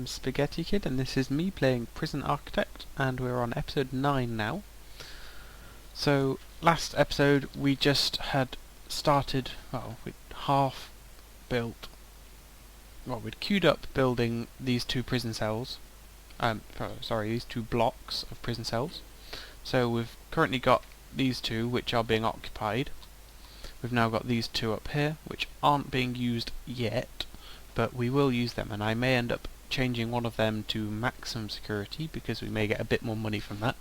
I'm Spaghettikid, and this is me playing Prison Architect, and we're on episode 9 now. So, last episode we just had started, we'd half built, we'd queued up building these two prison cells, these two blocks of prison cells. So we've currently got these two which are being occupied. We've now got these two up here which aren't being used yet, but we will use them, and I may end up changing one of them to maximum security because we may get a bit more money from that.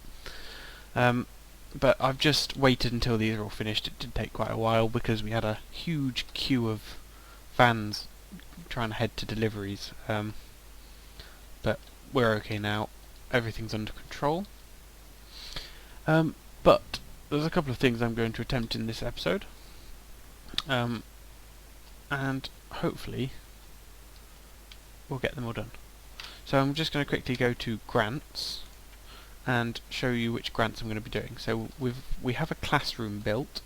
But I've just waited until these are all finished. It did take quite a while because we had a huge queue of vans trying to head to deliveries. But we're okay now. Everything's under control. But there's a couple of things I'm going to attempt in this episode. And hopefully we'll get them all done. So I'm just going to quickly go to grants and show you which grants I'm going to be doing. So we have a classroom built,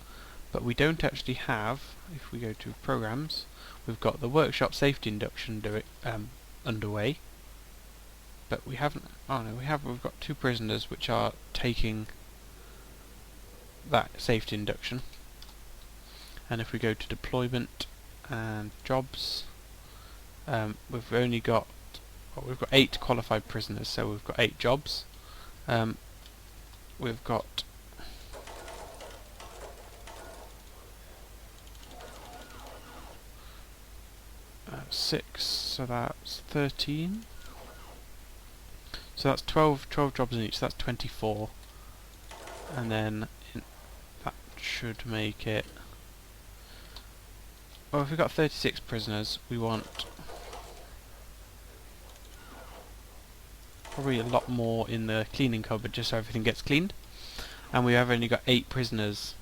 but we don't actually have, if we go to programs, we've got the workshop safety induction underway, but we haven't, we've got two prisoners which are taking that safety induction. And if we go to deployment and jobs, we've only got, we've got 8 qualified prisoners, so we've got 8 jobs. We've got six, so that's 13. So that's 12 jobs in each, so that's 24. And then that should make it, well, if we've got 36 prisoners, we want probably a lot more in the cleaning cupboard just so everything gets cleaned. And we have only got 8 prisoners,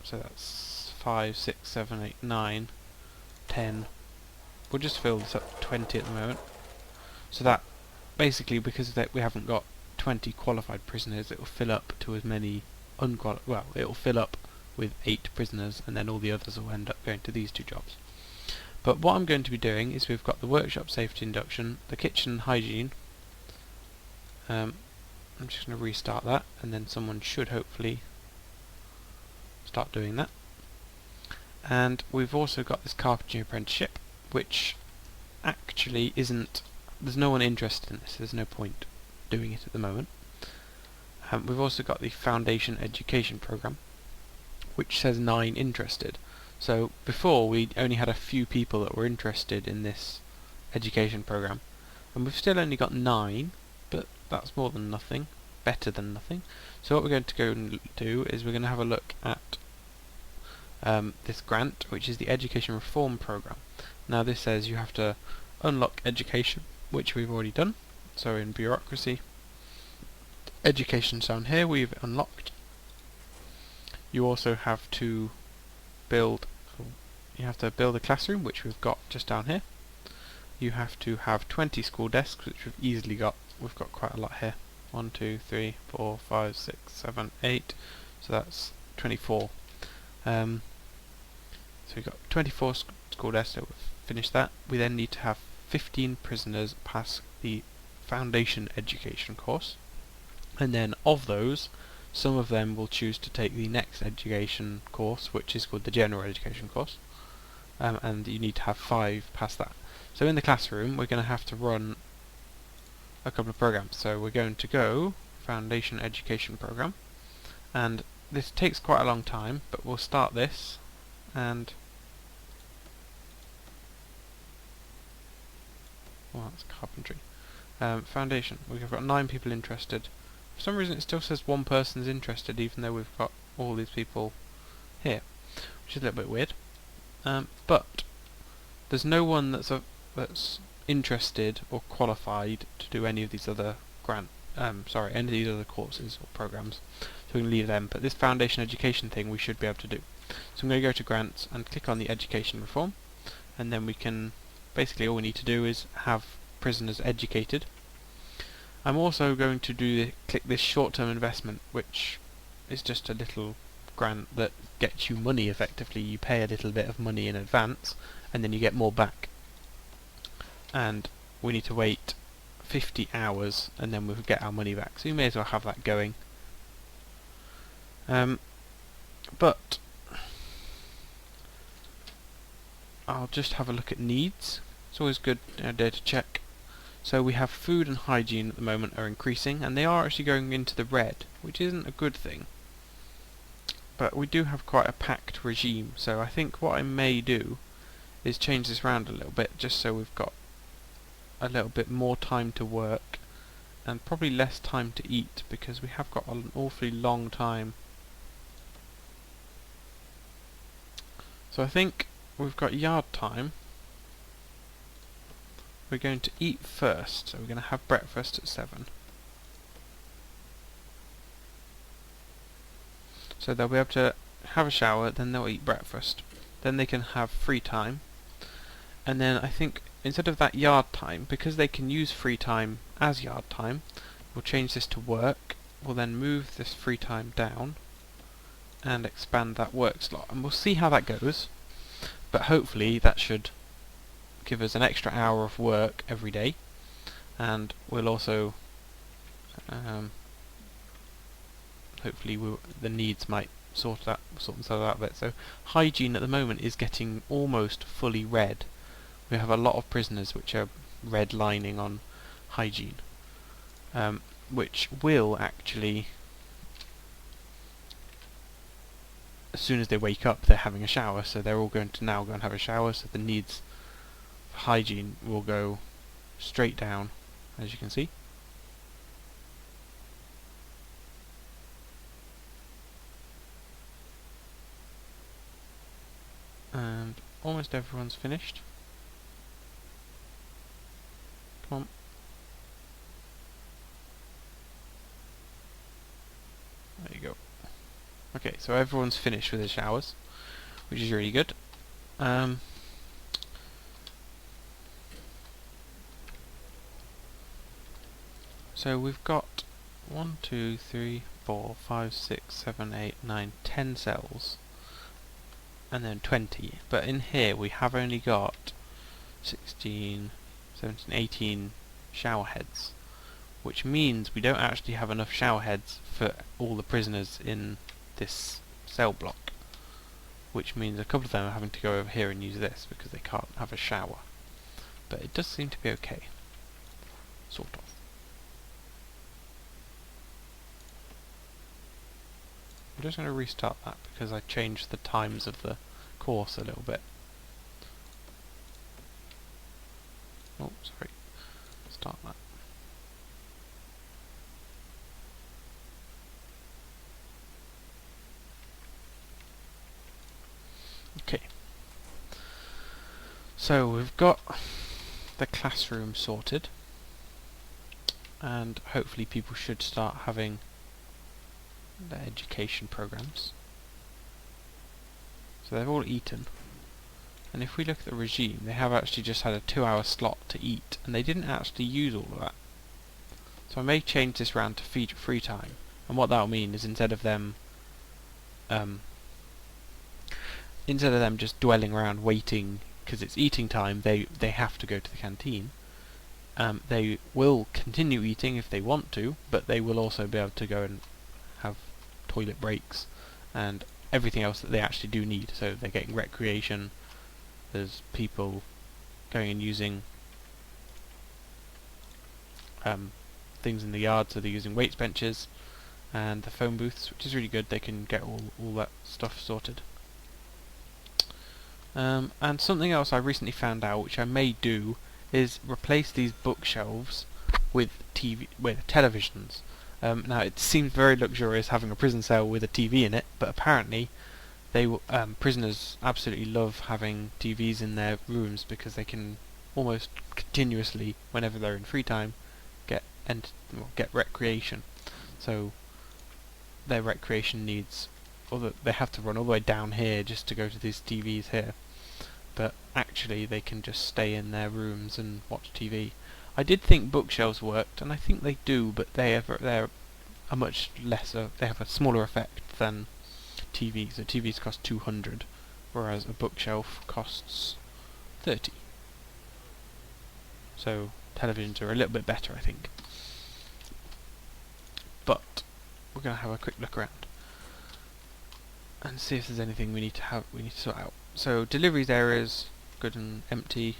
so that's 5, 6, 7, 8, 9, 10. We'll just fill this up to 20 at the moment. So that, basically, because we haven't got 20 qualified prisoners, it will fill up to as many unqualified, well, it will fill up with 8 prisoners, and then all the others will end up going to these 2 jobs. But what I'm going to be doing is we've got the workshop safety induction, the kitchen hygiene. I'm just going to restart that, and then someone should hopefully start doing that. And we've also got this carpentry apprenticeship, which actually isn't, there's no one interested in this, there's no point doing it at the moment. We've also got the foundation education program, which says 9 interested. So before we only had a few people that were interested in this education program, and we've still only got 9, but that's more than nothing, better than nothing. So what we're going to go and do is we're going to have a look at this grant, which is the education reform program. Now this says you have to unlock education, which we've already done. So in bureaucracy, education's down here, we've unlocked. You also have to build a classroom, which we've got just down here. You have to have 20 school desks, which we've easily got. We've got quite a lot here. 1, 2, 3, 4, 5, 6, 7, 8. So that's 24. So we've got 24 school desks, so we've finished that. We then need to have 15 prisoners pass the foundation education course. And then of those, some of them will choose to take the next education course, which is called the general education course. And you need to have 5 pass that. So in the classroom, we're going to have to run a couple of programs. So we're going to go foundation education program, and this takes quite a long time, but we'll start this, and well, that's carpentry. Foundation, we've got 9 people interested. For some reason it still says 1 person is interested even though we've got all these people here, which is a little bit weird. But there's no one that's interested or qualified to do any of these other any of these other courses or programs, so we can leave them. But this foundation education thing we should be able to do. So I'm going to go to grants and click on the education reform, and then we can, basically all we need to do is have prisoners educated. I'm also going to click this short-term investment, which is just a little grant that gets you money effectively. You pay a little bit of money in advance and then you get more back. And we need to wait 50 hours, and then we'll get our money back. So you may as well have that going. But I'll just have a look at needs. It's always good data check. So we have food and hygiene at the moment are increasing, and they are actually going into the red, which isn't a good thing. But we do have quite a packed regime, so I think what I may do is change this around a little bit, just so we've got a little bit more time to work, and probably less time to eat, because we have got an awfully long time. So I think we've got yard time. We're going to eat first, so we're going to have breakfast at 7. So they'll be able to have a shower, then they'll eat breakfast. Then they can have free time. And then I think instead of that yard time, because they can use free time as yard time, we'll change this to work. We'll then move this free time down and expand that work slot. And we'll see how that goes. But hopefully that should give us an extra hour of work every day, and we'll also hopefully the needs might sort themselves out a bit. So hygiene at the moment is getting almost fully red. We have a lot of prisoners which are redlining on hygiene, which will actually, as soon as they wake up, they're having a shower, so they're all going to now go and have a shower, so the needs for hygiene will go straight down, as you can see. And almost everyone's finished. Come on. There you go. Okay, so everyone's finished with their showers, which is really good. So we've got 1, 2, 3, 4, 5, 6, 7, 8, 9, 10 cells, and then 20. But in here we have only got 16, 17, 18 shower heads, which means we don't actually have enough shower heads for all the prisoners in this cell block, which means a couple of them are having to go over here and use this because they can't have a shower. But it does seem to be okay, sort of. I'm just going to restart that because I changed the times of the course a little bit. Oh, sorry. Start that. Okay. So we've got the classroom sorted, and hopefully people should start having their education programs. So they've all eaten, and if we look at the regime, they have actually just had a 2-hour slot to eat, and they didn't actually use all of that. So I may change this round to free time, and what that'll mean is instead of them just dwelling around waiting because it's eating time, they have to go to the canteen. They will continue eating if they want to, but they will also be able to go and have toilet breaks and everything else that they actually do need. So they're getting recreation, there's people going and using things in the yard, so they're using weights benches and the phone booths, which is really good. They can get all that stuff sorted. And something else I recently found out, which I may do, is replace these bookshelves with televisions. Now it seems very luxurious having a prison cell with a TV in it, but apparently prisoners absolutely love having TVs in their rooms because they can almost continuously, whenever they're in free time, get recreation. So their recreation needs, they have to run all the way down here just to go to these TVs here. But actually they can just stay in their rooms and watch TV. I did think bookshelves worked, and I think they do, but they're a much lesser, they have a smaller effect than TVs. So TVs cost 200, whereas a bookshelf costs 30. So televisions are a little bit better, I think. But we're going to have a quick look around and see if there's anything we need to sort out. So deliveries areas good and empty.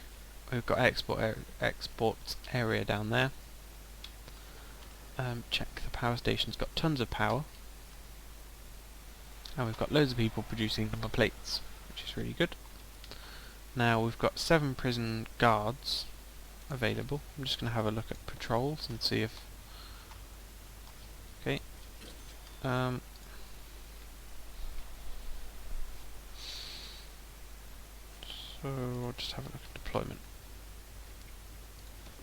We've got export area down there. Check the power station's got tons of power, and we've got loads of people producing number plates, which is really good. Now we've got 7 prison guards available. I'm just going to have a look at patrols and see if... Okay. So I'll just have a look at deployment.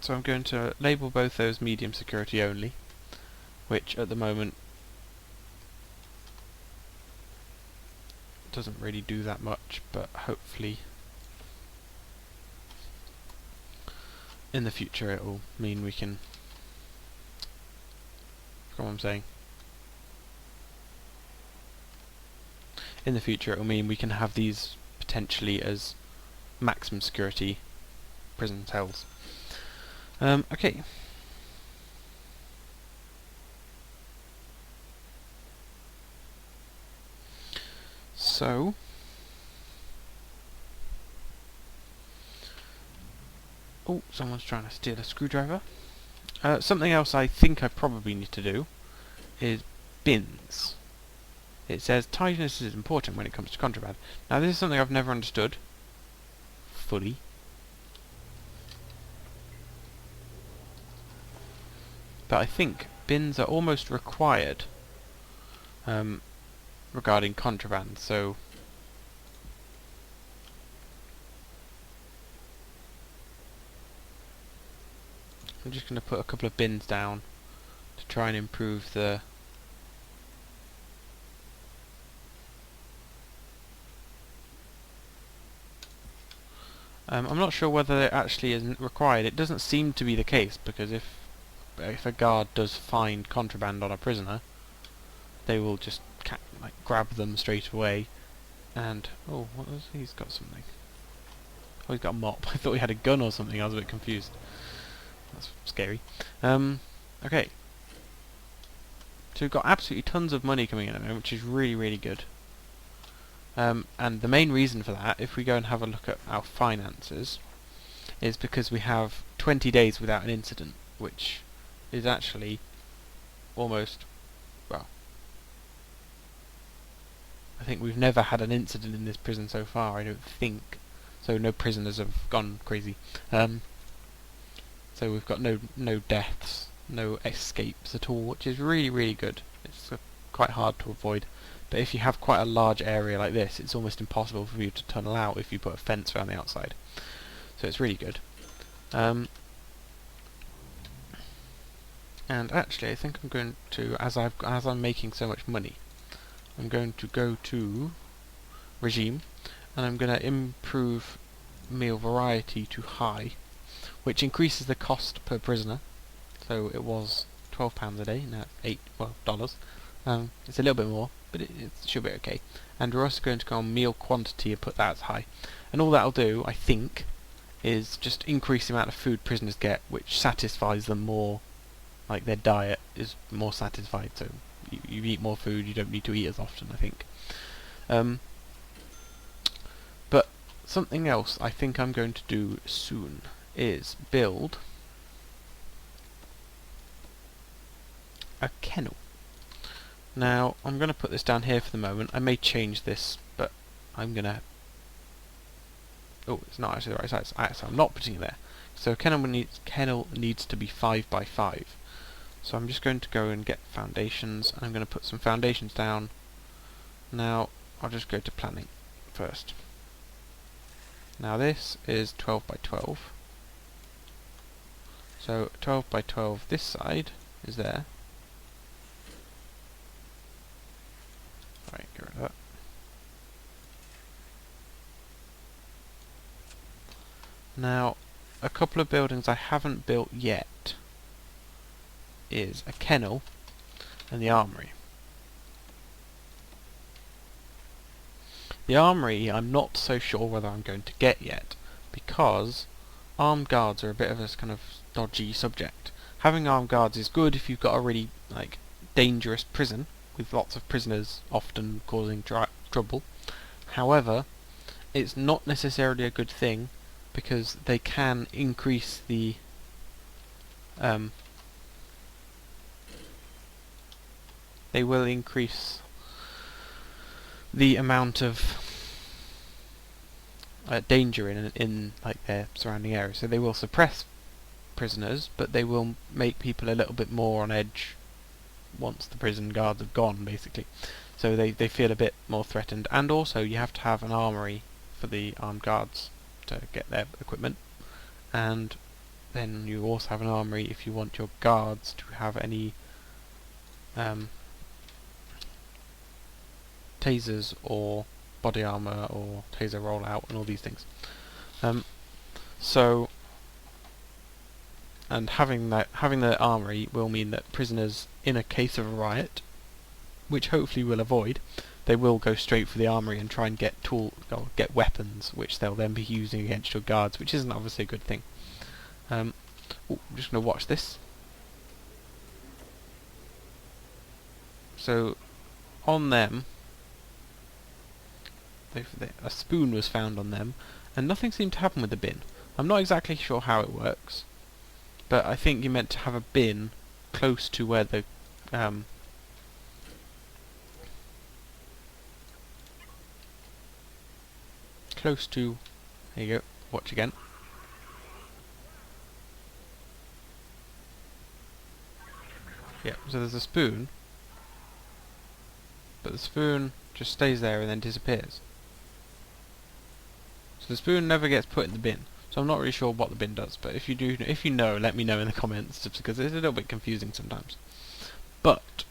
So I'm going to label both those medium security only, which at the moment doesn't really do that much, but hopefully in the future it will mean we can... What I'm saying. In the future it will mean we can have these potentially as maximum security prison cells. Okay. So oh, someone's trying to steal a screwdriver. Something else I think I probably need to do is bins. It says tidiness is important when it comes to contraband. Now this is something I've never understood fully. But I think bins are almost required regarding contraband, so I'm just going to put a couple of bins down to try and improve the... I'm not sure whether it actually isn't required. It doesn't seem to be the case, because if a guard does find contraband on a prisoner, they will just grab them straight away. And oh, what was he? He's got something. Oh, he's got a mop. I thought he had a gun or something. I was a bit confused. That's scary. Okay. So we've got absolutely tons of money coming in at the moment, which is really, really good. And the main reason for that, if we go and have a look at our finances, is because we have 20 days without an incident, which is actually almost, well, I think we've never had an incident in this prison so far, I don't think. So no prisoners have gone crazy. So we've got no deaths, no escapes at all, which is really, really good. It's quite hard to avoid. But if you have quite a large area like this, it's almost impossible for you to tunnel out if you put a fence around the outside. So it's really good. And actually, I think I'm going to, as I'm making so much money, I'm going to go to regime, and I'm going to improve meal variety to high, which increases the cost per prisoner. So it was £12 a day, now it's $8. It's a little bit more, but it should be okay. And we're also going to go on meal quantity and put that as high. And all that'll do, I think, is just increase the amount of food prisoners get, which satisfies them more. Like their diet is more satisfied, so you eat more food, you don't need to eat as often, I think. But something else I think I'm going to do soon is build a kennel. Now, I'm going to put this down here for the moment. I may change this, but I'm going to... Oh, it's not actually the right size, so I'm not putting it there. So kennel needs to be 5 by 5. So I'm just going to go and get foundations, and I'm going to put some foundations down. Now, I'll just go to planning first. Now this is 12 by 12. So 12 by 12 this side is there. Right, get rid of that. Now, a couple of buildings I haven't built yet is a kennel and the armory. The armory I'm not so sure whether I'm going to get yet, because armed guards are a bit of a kind of dodgy subject. Having armed guards is good if you've got a really dangerous prison with lots of prisoners often causing trouble. However, it's not necessarily a good thing because they can increase the they will increase the amount of danger in their surrounding area. So they will suppress prisoners, but they will make people a little bit more on edge once the prison guards have gone, basically. So they feel a bit more threatened. And also you have to have an armory for the armed guards to get their equipment, and then you also have an armory if you want your guards to have any tasers or body armor or taser rollout and all these things. And having the armory will mean that prisoners, in a case of a riot, which hopefully we'll avoid, they will go straight for the armory and try and get get weapons, which they'll then be using against your guards, which isn't obviously a good thing. I'm just going to watch this. So, on them, a spoon was found on them, and nothing seemed to happen with the bin. I'm not exactly sure how it works, but I think you're meant to have a bin close to where the there you go, watch again. Yeah, so there's a spoon, but the spoon just stays there and then disappears. So the spoon never gets put in the bin. So I'm not really sure what the bin does, but if you know, let me know in the comments, just because it's a little bit confusing sometimes. But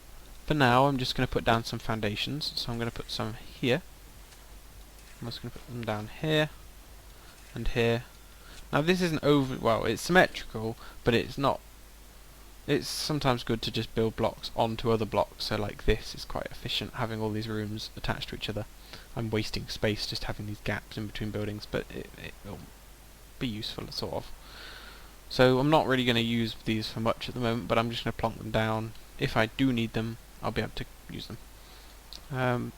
for now, I'm just going to put down some foundations. So I'm going to put some here. I'm just going to put them down here and here. Now this isn't it's symmetrical, but it's not. It's sometimes good to just build blocks onto other blocks, so like this is quite efficient, having all these rooms attached to each other. I'm wasting space just having these gaps in between buildings, but it will be useful, sort of. So I'm not really going to use these for much at the moment, but I'm just going to plonk them down. If I do need them, I'll be able to use them. So I'm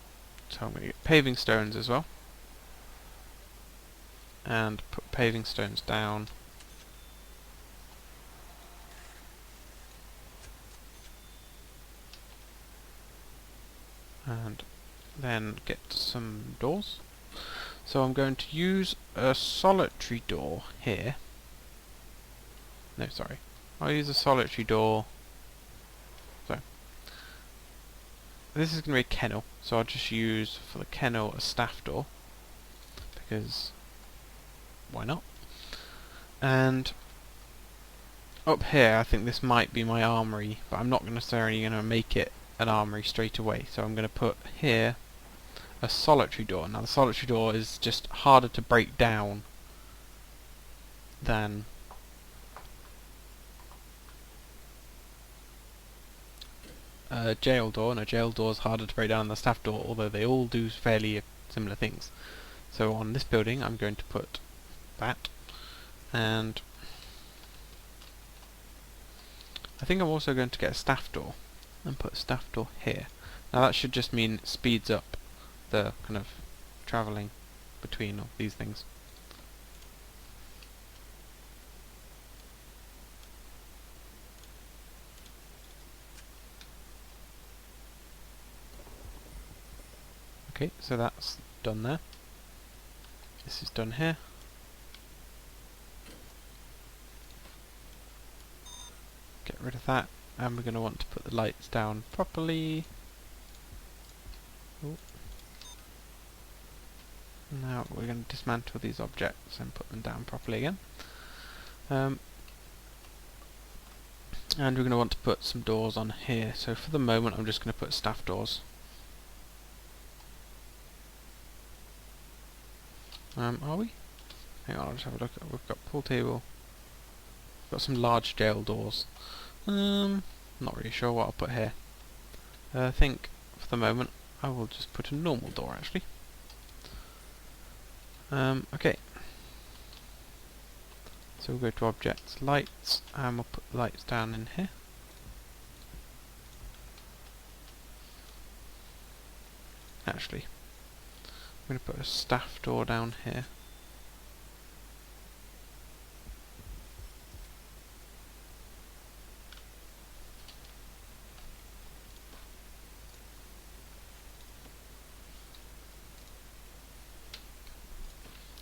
going to get paving stones as well, and put paving stones down. And then get some doors. So I'm going to use a solitary door here. No, sorry. I'll use a solitary door. So this is going to be a kennel, so I'll just use for the kennel a staff door, because why not? And up here I think this might be my armory, but I'm not necessarily going to make it an armory straight away, so I'm going to put here a solitary door. Now the solitary door is just harder to break down than a jail door, and a jail door is harder to break down than the staff door, although they all do fairly similar things. So on this building I'm going to put that, and I think I'm also going to get a staff door and put a staff door here. Now that should just mean it speeds up the kind of travelling between all these things. Okay, so that's done there. This is done here. Get rid of that, and we're going to want to put the lights down properly. Ooh. Now we're going to dismantle these objects and put them down properly again. And we're going to want to put some doors on here. So for the moment I'm just going to put staff doors. Are we? Hang on, I'll just have a look. We've got pool table. We've got some large jail doors. Not really sure what I'll put here. I think for the moment I will just put a normal door, actually. Okay. So So we'll go to Objects, Lights, and we'll put lights down in here. Actually, I'm going to put a staff door down here.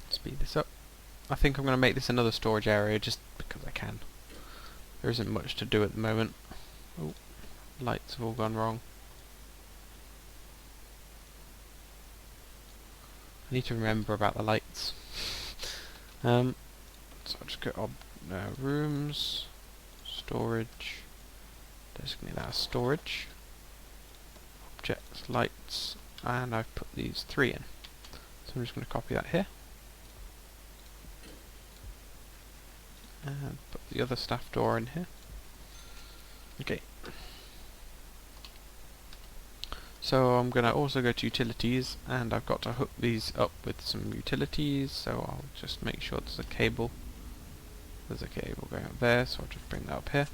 Speed this up. I think I'm going to make this another storage area just because I can. There isn't much to do at the moment. Oh, lights have all gone wrong. I need to remember about the lights. So I'll just go rooms, storage, designate that as storage, objects, lights, and I've put these 3 in. So I'm just going to copy that here. And put the other staff door in here. Okay. So I'm going to also go to utilities, and I've got to hook these up with some utilities, so I'll just make sure there's a cable. There's a cable going up there, so I'll just bring that up here.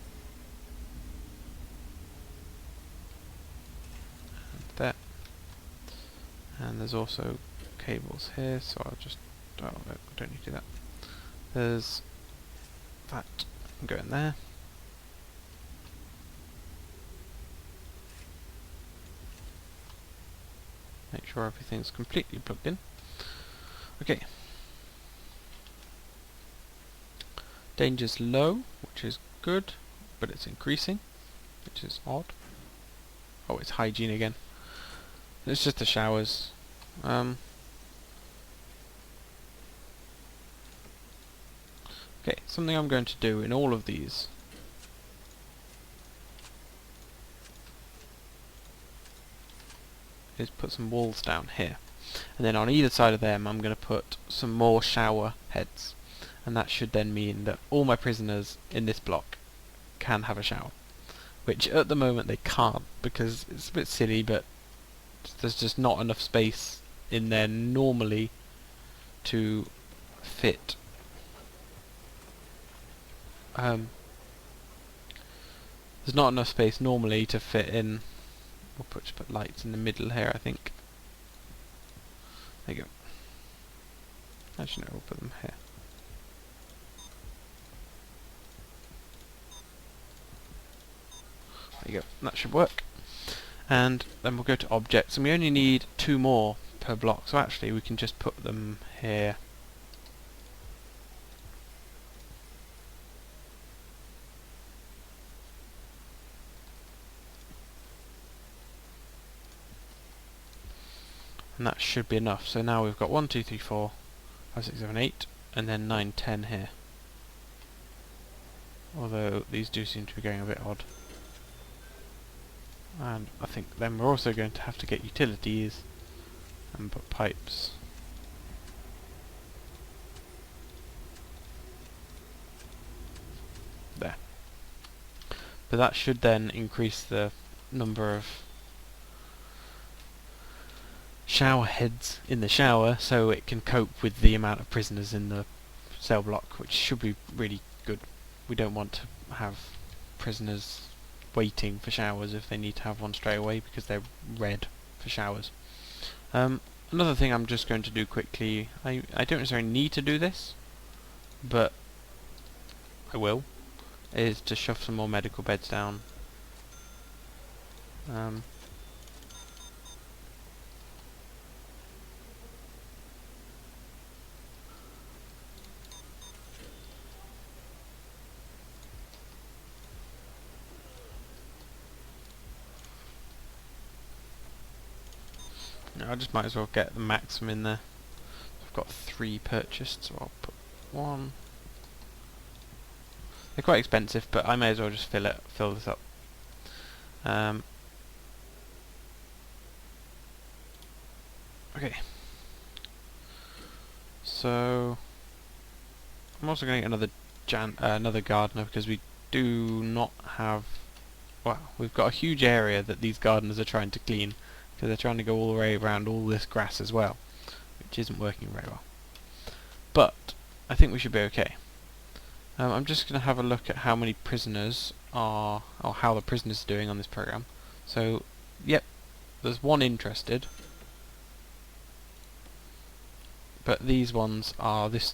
And there. And there's also cables here, so I'll just... oh, no, I don't need to do that. There's that going there. Make sure everything's completely plugged in. Okay. Danger's low, which is good, but it's increasing, which is odd. Oh, it's hygiene again. It's just the showers. Okay, something I'm going to do in all of these is put some walls down here, and then on either side of them I'm going to put some more shower heads, and that should then mean that all my prisoners in this block can have a shower, which at the moment they can't because it's a bit silly, but there's just not enough space in there normally to fit there's not enough space normally to fit in. We'll just put lights in the middle here, I think. There you go. Actually no, we'll put them here. There you go, that should work. And then we'll go to objects, and we only need 2 more per block, so actually we can just put them here. And that should be enough. So now we've got 1, 2, 3, 4, 5, 6, 7, 8, and then 9, 10 here. Although these do seem to be going a bit odd. And I think then we're also going to have to get utilities and put pipes. There. But that should then increase the number of shower heads in the shower, so it can cope with the amount of prisoners in the cell block, which should be really good. We don't want to have prisoners waiting for showers if they need to have one straight away because they're red for showers. Another thing I'm just going to do quickly, I don't necessarily need to do this, but I will, is to shove some more medical beds down. I just might as well get the maximum in there. I've got 3 purchased, so I'll put 1. They're quite expensive, but I may as well just fill this up. Okay. So I'm also going to get another gardener because we do not have. Well, we've got a huge area that these gardeners are trying to clean. Because they're trying to go all the way around all this grass as well, which isn't working very well. But I think we should be okay. I'm just going to have a look at how many prisoners are, or how the prisoners are doing on this program. So, yep, there's one interested, but these ones are this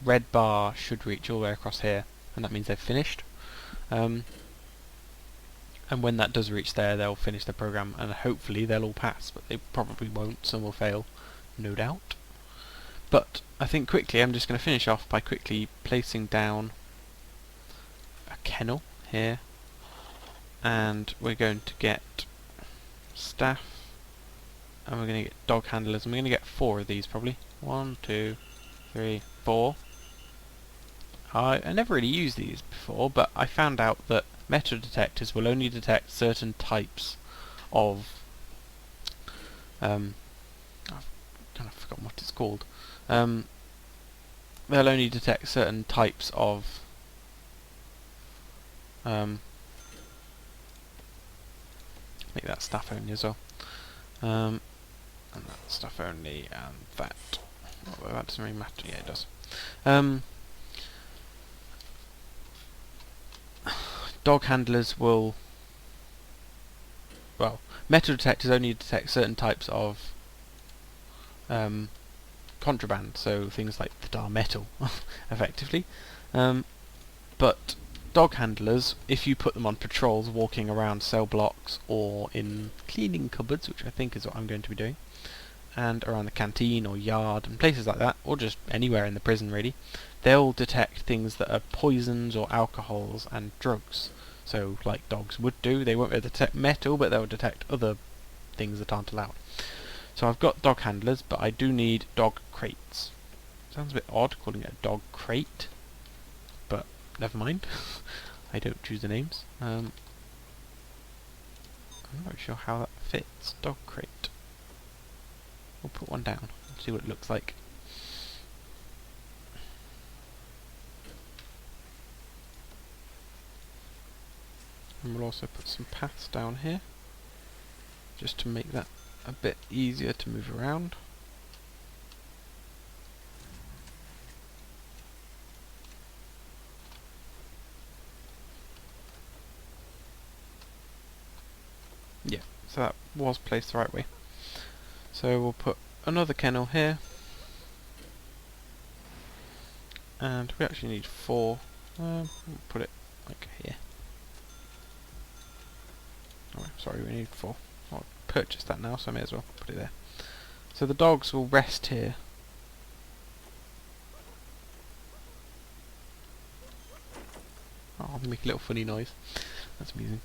red bar should reach all the way across here, and that means they've finished. And when that does reach there, they'll finish the program, and hopefully they'll all pass, but they probably won't. Some will fail, no doubt. But I think quickly, I'm just going to finish off by quickly placing down a kennel here, and we're going to get staff, and we're going to get dog handlers, and we're going to get 4 of these probably. 1, 2, 3, 4. I never really used these before, but I found out that metal detectors will only detect certain types of I've kind of forgotten what it's called. They'll only detect certain types of make that staff only as well. And that stuff only, and that. Although that doesn't really matter. Yeah, it does. Dog handlers will, well, metal detectors only detect certain types of contraband, so things like that are metal, effectively. But dog handlers, if you put them on patrols walking around cell blocks or in cleaning cupboards, which I think is what I'm going to be doing, and around the canteen or yard and places like that, or just anywhere in the prison really, they'll detect things that are poisons or alcohols and drugs. So, like dogs would do, they won't be able to detect metal, but they'll detect other things that aren't allowed. So I've got dog handlers, but I do need dog crates. Sounds a bit odd calling it a dog crate, but never mind. I don't choose the names. I'm not sure how that fits. Dog crate. We'll put one down and see what it looks like. And we'll also put some paths down here, just to make that a bit easier to move around. Yeah, so that was placed the right way. So we'll put another kennel here, and we actually need 4. We'll put it like here. Oh, sorry, we need 4. I'll purchase that now, so I may as well put it there. So the dogs will rest here. Oh, I'll make a little funny noise. That's amusing.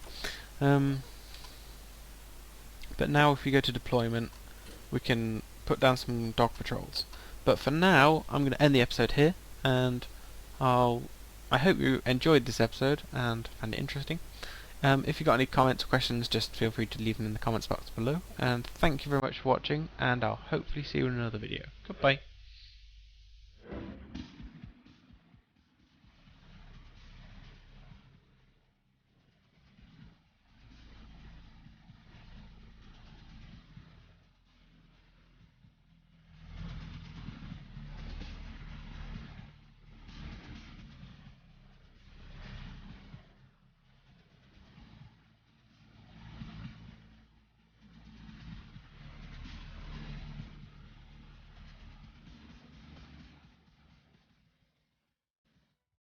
But now if we go to deployment, we can put down some dog patrols. But for now, I'm going to end the episode here, and I hope you enjoyed this episode and found it interesting. If you've got any comments or questions, just feel free to leave them in the comments box below. And thank you very much for watching, and I'll hopefully see you in another video. Goodbye.